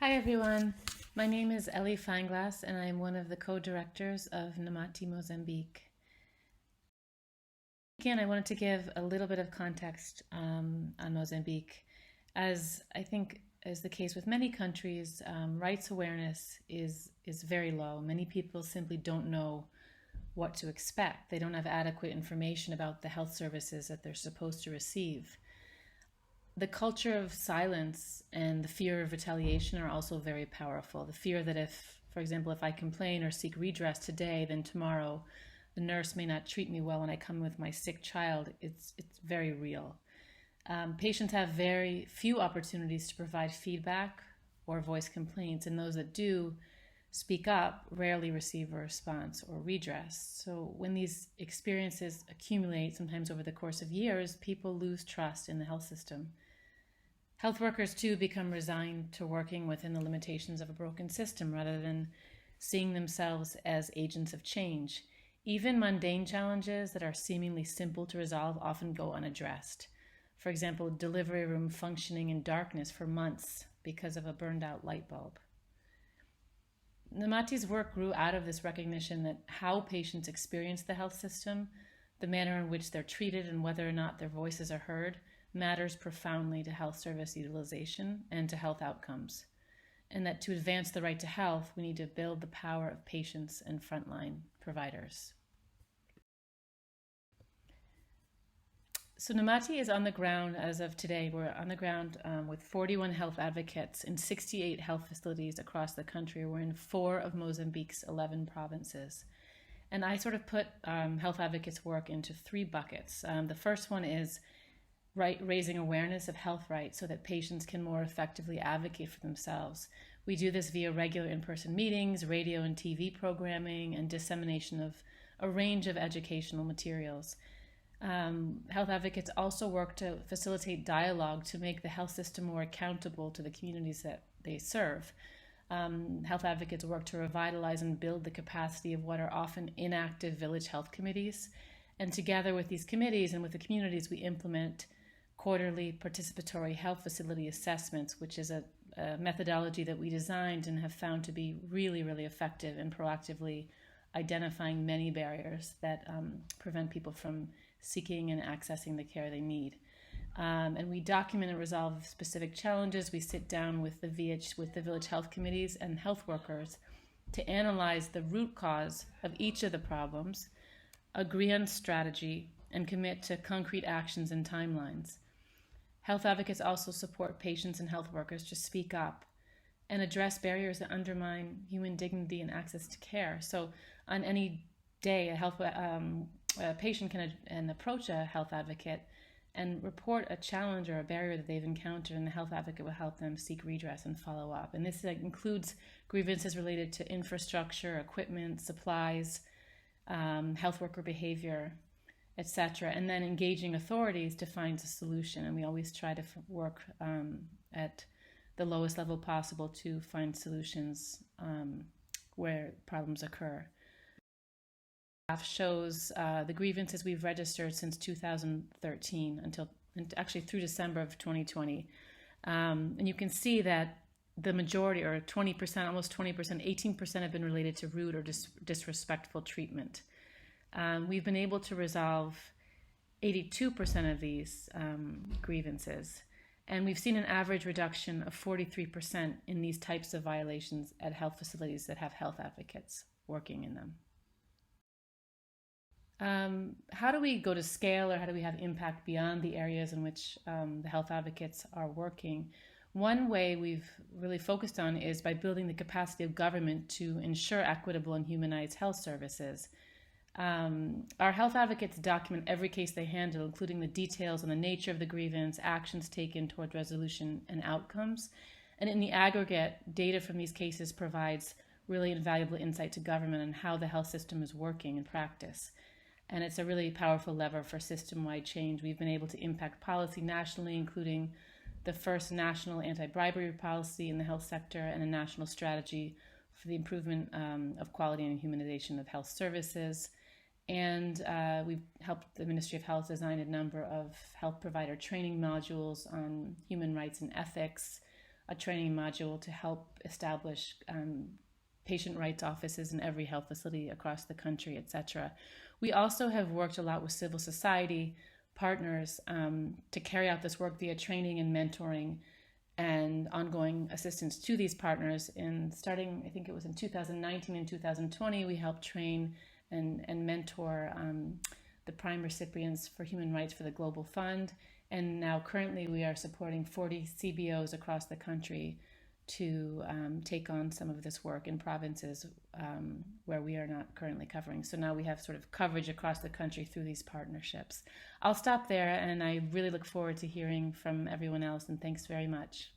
Hi everyone, my name is Ellie Feinglass and I'm one of the co-directors of Namati Mozambique. Again, I wanted to give a little bit of context on Mozambique. As I think is the case with many countries, rights awareness is very low. Many people simply don't know what to expect. They don't have adequate information about the health services that they're supposed to receive. The culture of silence and the fear of retaliation are also very powerful. The fear that if, for example, if I complain or seek redress today, then tomorrow the nurse may not treat me well when I come with my sick child. It's very real. Patients have very few opportunities to provide feedback or voice complaints, and those that do speak up rarely receive a response or redress. So when these experiences accumulate, sometimes over the course of years, people lose trust in the health system. Health workers too become resigned to working within the limitations of a broken system rather than seeing themselves as agents of change. Even mundane challenges that are seemingly simple to resolve often go unaddressed. For example, delivery room functioning in darkness for months because of a burned out light bulb. Namati's work grew out of this recognition that how patients experience the health system, the manner in which they're treated, and whether or not their voices are heard matters profoundly to health service utilization and to health outcomes. And that to advance the right to health, we need to build the power of patients and frontline providers. So Namati is on the ground as of today. We're on the ground with 41 health advocates in 68 health facilities across the country. We're in 4 of Mozambique's 11 provinces. And I sort of put health advocates' work into 3 buckets. The first one is raising awareness of health rights so that patients can more effectively advocate for themselves. We do this via regular in-person meetings, radio and TV programming, and dissemination of a range of educational materials. Health advocates also work to facilitate dialogue to make the health system more accountable to the communities that they serve. Health advocates work to revitalize and build the capacity of what are often inactive village health committees. And together with these committees and with the communities, we implement quarterly participatory health facility assessments, which is a methodology that we designed and have found to be really, really effective in proactively identifying many barriers that prevent people from seeking and accessing the care they need. And we document and resolve specific challenges. We sit down with the village health committees and health workers to analyze the root cause of each of the problems, agree on strategy, and commit to concrete actions and timelines. Health advocates also support patients and health workers to speak up and address barriers that undermine human dignity and access to care. So on any day, a patient can approach a health advocate and report a challenge or a barrier that they've encountered, and the health advocate will help them seek redress and follow up. And this includes grievances related to infrastructure, equipment, supplies, health worker behavior, etc., and then engaging authorities to find a solution. And we always try to work at the lowest level possible to find solutions where problems occur. Shows the grievances we've registered since 2013 actually through December of 2020. And you can see that the majority, or 20%, almost 20%, 18% have been related to rude or disrespectful treatment. We've been able to resolve 82% of these grievances. And we've seen an average reduction of 43% in these types of violations at health facilities that have health advocates working in them. How do we go to scale, or how do we have impact beyond the areas in which the health advocates are working? One way we've really focused on is by building the capacity of government to ensure equitable and humanized health services. Our health advocates document every case they handle, including the details on the nature of the grievance, actions taken toward resolution, and outcomes. And in the aggregate, data from these cases provides really invaluable insight to government on how the health system is working in practice. And it's a really powerful lever for system-wide change. We've been able to impact policy nationally, including the first national anti-bribery policy in the health sector and a national strategy for the improvement of quality and humanization of health services. And we've helped the Ministry of Health design a number of health provider training modules on human rights and ethics, a training module to help establish patient rights offices in every health facility across the country, etc. We also have worked a lot with civil society partners to carry out this work via training and mentoring and ongoing assistance to these partners. And starting, I think it was in 2019 and 2020, we helped train and mentor the prime recipients for human rights for the Global Fund. And now currently we are supporting 40 CBOs across the country to take on some of this work in provinces where we are not currently covering. So now we have sort of coverage across the country through these partnerships. I'll stop there, and I really look forward to hearing from everyone else, and thanks very much.